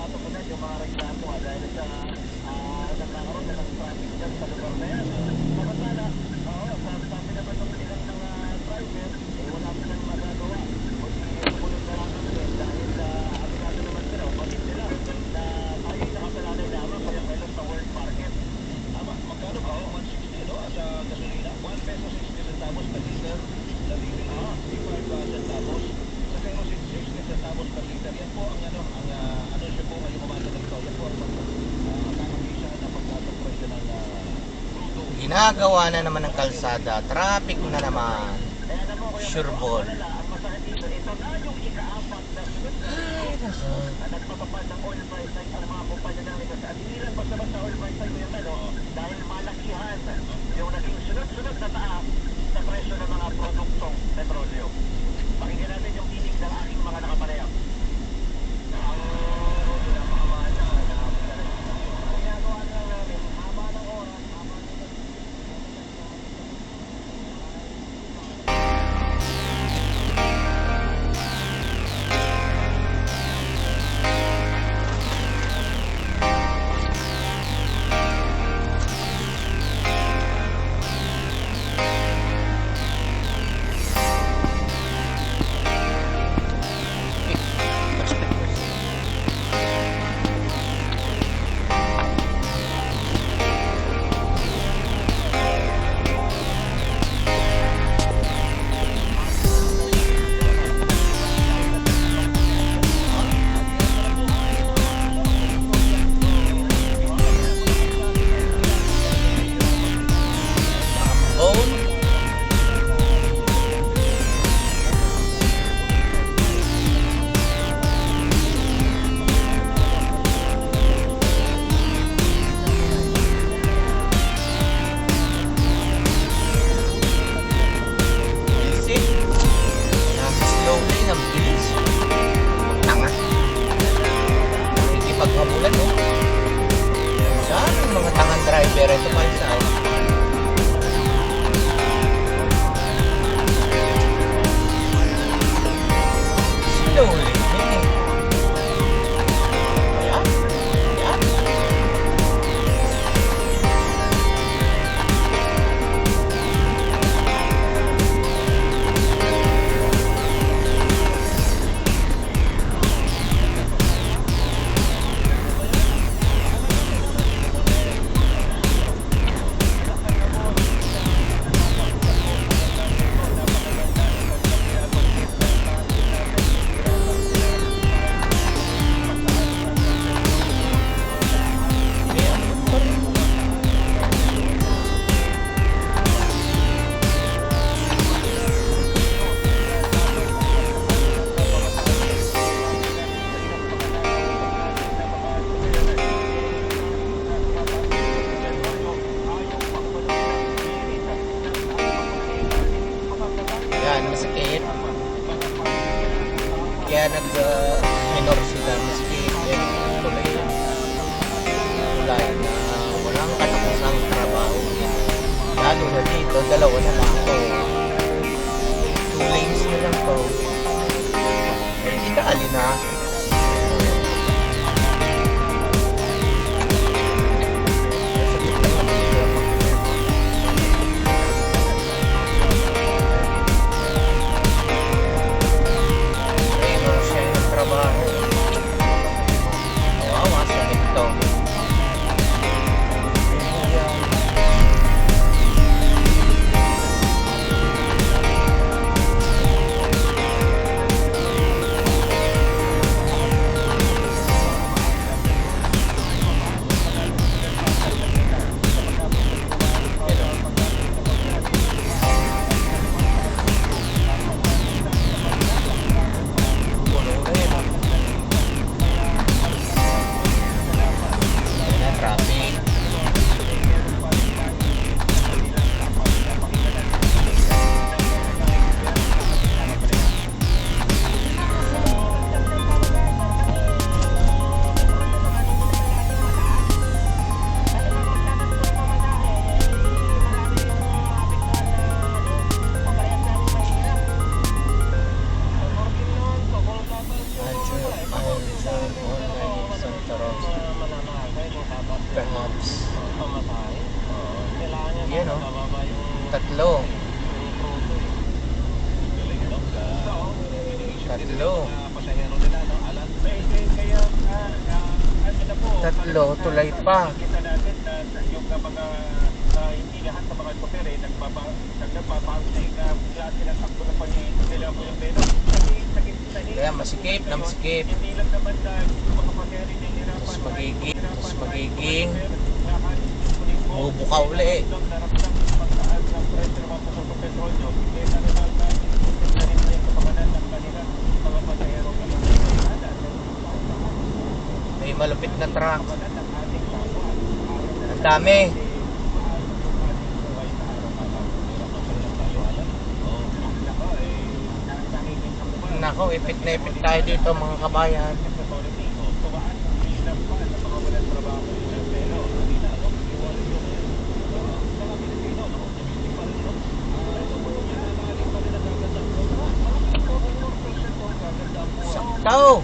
matutunan yung mga reklamo dahil sa nagkakaroon na ng traffic jam sa lugar na yan. Samantala, sabi naman ng ilang ng driver, wala silang magagawa. Kundi sumunod na lang kami dahil aminado naman sila, o pamit nila, na tayo nakasalalay lamang kaya kailan sa world market. Tama, magkano ba? 160, no? Sa gasolina, 1 peso 60 centavos per liter. Sa diesel, 55 centavos. Sa kerosene, 60 centavos per liter. Yan po ang anunsyo po ngayong umaga na ito. Yan po ang kakabisa na pagtaas ng presyo ng crudo. Ginagawa na naman ng kalsada. Traffic na naman. Kaya na po, Kuya Sure Pedro, ball. wala, ang masakit dito, ito na yung ika-apat na sunod na nagpapapad ng oil price hike ang mga kumpanya ng ligas. At hindi lang basta-basta oil price hike, Kuya Pedro, dahil malakihan yung naging sunod-sunod na taas sa presyo ng mga produktong petrolyo. Pakinggan natin yung tinig ng aking mga nakaparehang. Ang pinakamahal na ginagawa lang namin, haba ng oras, haba ng Perhaps. Pamatay. Kailangan niya Yan, oh. mababa yung 3. crudo eh. Galing, no? Iniisip din nila 3. yung mga pasahero nila, no? Alan? Kaya, ano na po, 3, tulay pa. kita natin na yung mga hindi lahat ng mga chofer eh, nagpapauling klase ng sakto na pag-iisip nila po yung meno. Kaya masikip na masikip. Hindi lang naman na yung mga pasahero nahihirapan. Tapos magiging bubo ka uli. Naramdam yung pagtaas ng presyo ng mga puso sa petrol nyo. Eh, naramdam na isip na rin yung kapakanan ng kanilang mga pasahero. May malupit na truck. Kapakanan ng ating kapwa. Ang dami. Nako, ipit na ipit tayo dito mga kabayan. Sakto.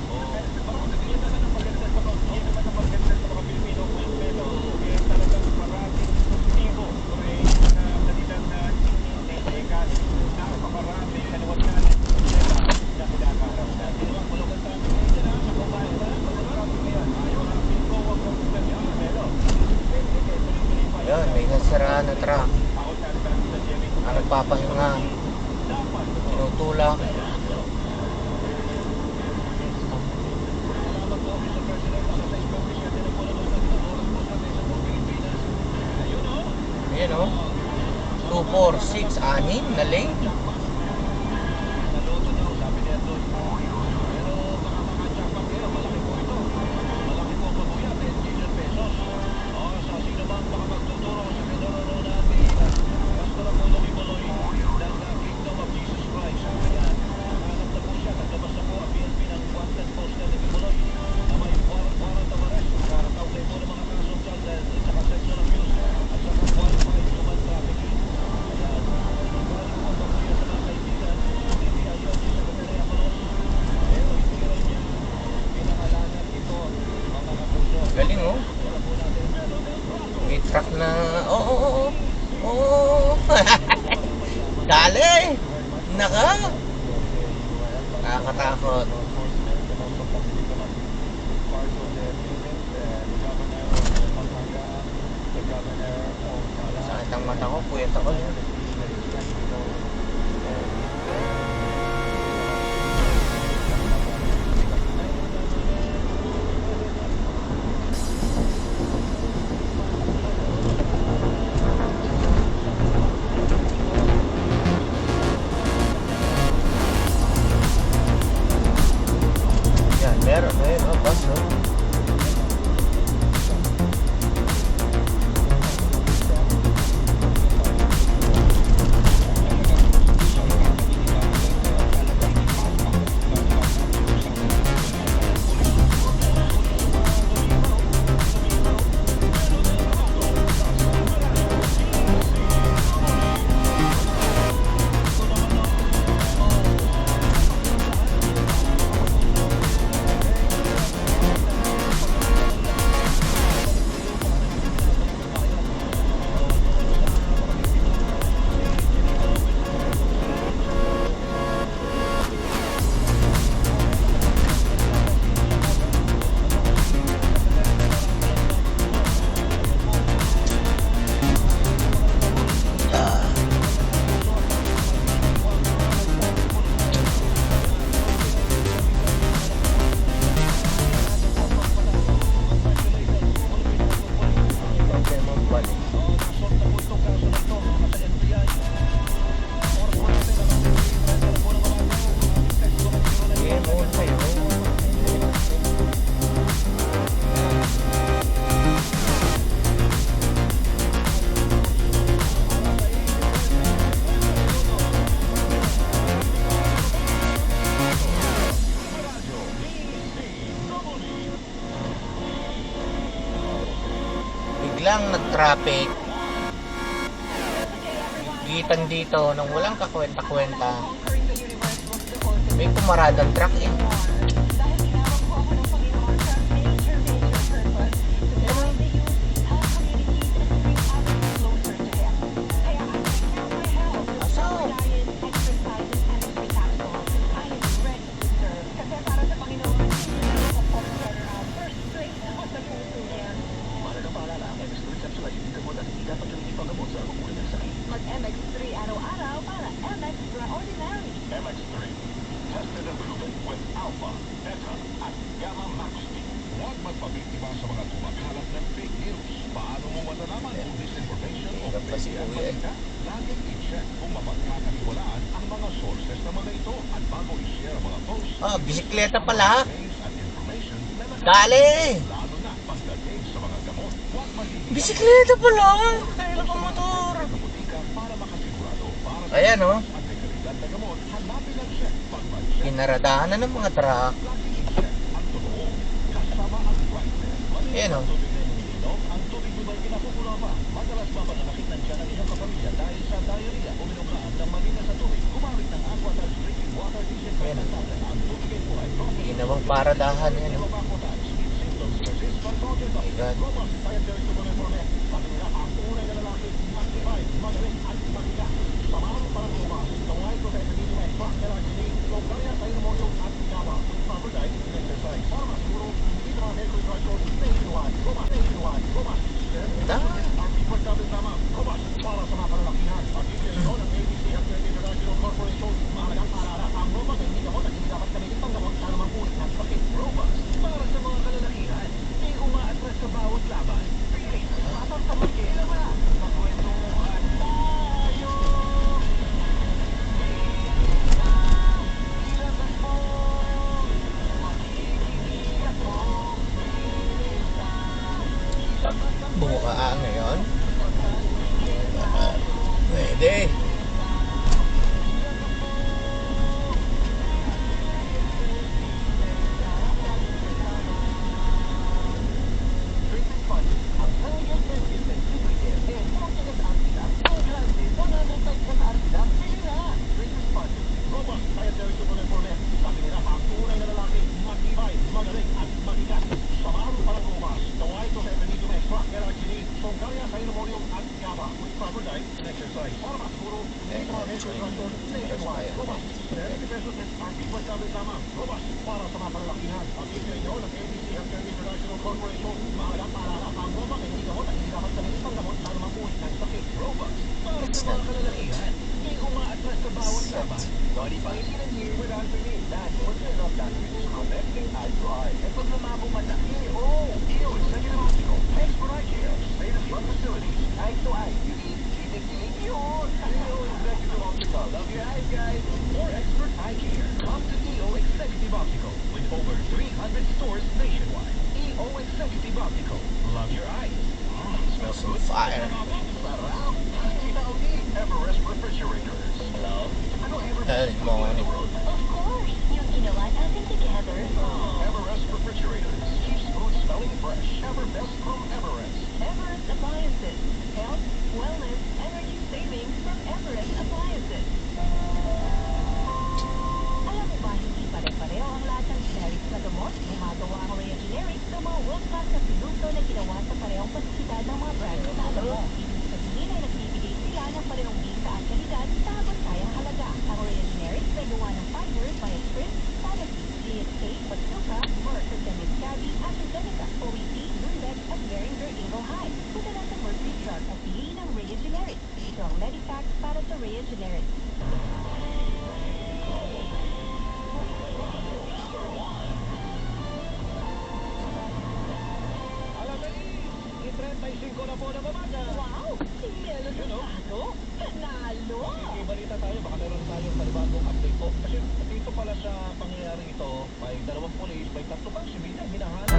Yan, may nasiraan na truck. Ang nagpapahinga. Tinutulak. Ayan o. 2, 4, 6, 6 na lane. Galing oh. May truck na. Oo. Dali. Naka. Nakakatakot. Sakit ang mata ko. Puyat ako. Yan, meron. Oh, bus, no? Biglang nag-traffic. Gitan dito nang walang kakwenta-kwenta. May pumaradang truck eh. pabiktima sa mga kumakalat na fake news. Paano mo malalaman kung disinformation o Hirap kasi fake ang kuya. balita? Laging i-check kung mapagkakatiwalaan ang mga sources na mga ito at bago i-share ang mga posts. Ah, bisikleta pala. Claims at information na Dali! lalo na pagdating sa mga gamot. Huwag magiging Bisikleta pala. Kailan ka motor. sa butika para makasigurado para sa Ayan oh. at may kalidad na gamot. Hanapin ang check. Pag mag-check, Kinaradahan na ng mga truck. laging i-check ang totoo. Kasama ang brightness. Ayan oh. Tubig na iniinom, ang tubig mo ba'y kinakukula pa? Madalas ba mananakit ng tiyan ng iyong kapamilya dahil sa diarrhea? Uminom ka ng malinis sa tubig. Gumamit ng Aquatabs drinking water disinfectant tablet. Ang tubig ay buhay. Hindi namang paradahan yan oh. Aquatabs, with symptoms resist consulted My God. Robust dietary supplement. Sabi nila, ang tunay na lalaki, actified, magaling at magiga. Samahan para bumas. Tungay ko sa epidemyo extra, kailangan so kaya sa inomoryo at ikaba. Proper diet and exercise. Para mas siguro, hindi na mga medical threshold, nationwide. Robust, nationwide. Robust. Ang people sabi tama. Robust. Para sa mga kalalakihan. At itisyon ng ABC Healthcare International Corporation. Mahalagang paalala. Ang robust ay hindi gamot at hindi dapat gamitin pang gamot sa anumang uri ng sakit. Robust. Para sa mga kalalakihan. Di umaatras sa bawat laban. Pilit. Matang sa magkila ba? Magkwentuhan tayo. Ilabas mo. Makikinig ako. Bukaan ngayon. Pwede. Treatment Fund. Ang Hanggang Service and Secret Care. Proxenet Artida. Ang grande. 100 pesos Artida. Pili na. Treatment Fund. Robust dietary supplement for men. Sabi nila, ang tunay na lalaki, matibay, magaling at magigas. Samahan mo palang bumas. Tawag ito sa Epinidium Extra. Keraxini. Songkaria sa Inomorium at Gaba. With proper diet and exercise. Para masiguro, hindi ka mga medical control. Nationwide. Robust. 30 pesos ang people sabi tama. Robust. Para sa mga kalalakihan. Ang inyo ng ABC Healthcare International Corporation. Mahalagang paalala. Ang robust ay hindi gamot at hindi dapat gamitin pang gamot sa anumang uri ng sakit. Robust. Para sa mga kalalakihan. Di umaatras sa bawat laban. Body Pangilinan here with Anthony. That's what you're not that which is connecting eye to eye. E pag lumabo man na, EO Executive Optical. Expert eye care. State-of-the-art facilities. Eye to eye. You need kilig-kilig yun. EO Executive Optical. Love your eyes, guys. For expert eye care, come to EO Executive Optical. With over 300 stores nationwide. EO Executive Optical. Love your eyes. Smells some fire. Sarap. Inaudi. Everest Refrigerators. Hello? Ano Good morning. Of course, yung ginawa natin together. Everest Refrigerators. Keeps food smelling fresh. Everbest from Everest. Everest Appliances. Health, wellness, energy savings from Everest Appliances. Alam mo ba, hindi pare-pareho ang lahat ng generics na gamot? Gumagawa ang Rhea Generics ng mga world-class na produkto na ginawa sa parehong pasisidad ng mga brand na alam mo. Ibig sabihin ay nagbibigay sila ng parehong bisa at kalidad sa bantayang halaga. Ang Rhea Generics ay gawa ng Pfizer, BioScrip, Sanofi, GSK, Otsuka, Merck, Dennis Gavi, AstraZeneca, OEP, Lundbeck at Boehringer Ingelheim. Padala sa Mercury Drug at PA ng Rhea Generics. Ito ang Medifax para sa Rhea Generics. Alas 6:35 na po ng umaga. Wow! Si Melo Dosado! Panalo! May balita tayo, baka meron tayong panibagong update po. Kasi dito pala sa pangyayari ito, may 2 pulis, may 3 pang sibil na hinahanap.